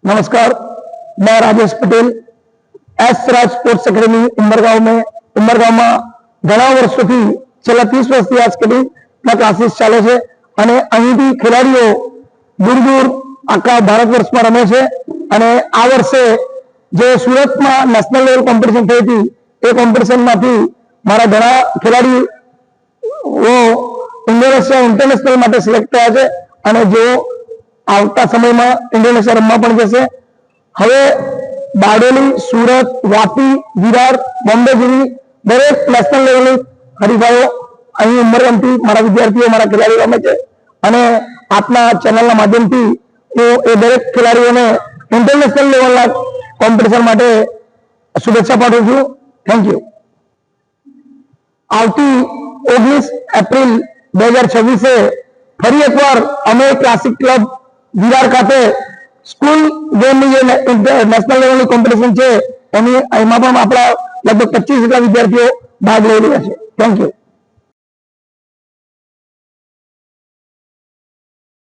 नमस्कार, मैं राजेश पटेल एस राज sports academy Umargaon में घણા વર્ષોથી છેલ્લા 30 વર્ષથી આજ સુધી ક્લાસીસ ચાલે છે અને અહીંથી ખેલાડીઓ દૂર દૂર આખા ભારત વર્ષમાં રમે છે અને આ વર્ષે જે સુરતમાં નેશનલ લેવલ કોમ્પિટિશન થઈ હતી એ કોમ્પિટિશનમાંથી મારા ઘણા ખેલાડીઓ ઇન્ડોનેશિયા ઇન્ટરનેશનલ માટે સિલેક્ટ થયા છે અને જેઓ આવતા સમયમાં ઇન્ડોનેશિયા રમવા પણ જશે। હવે બારડોલી, સુરત, વાપી, વિરાર, બોમ્બે જેવી દરેક નેશનલ લેવલની હરીફાઈઓ અહીં ઉમરગામથી મારા વિદ્યાર્થીઓ, મારા ખેલાડીઓ રમે છે અને આપના ચેનલના માધ્યમથી હું એ દરેક ખેલાડીઓને ઇન્ટરનેશનલ લેવલના કોમ્પિટિશન માટે શુભેચ્છા પાઠવું છું। Thank you. આવતી 19 એપ્રિલ 2026 ફરી એકવાર અમે ક્લાસિક ક્લબ વિરાર ખાતે સ્કૂલ ગેમની જે નેશનલ લેવલની કોમ્પિટિશન છે એમાં પણ આપણા લગભગ 25 જેટલા વિદ્યાર્થીઓ ભાગ લઈ રહ્યા છે। Thank you.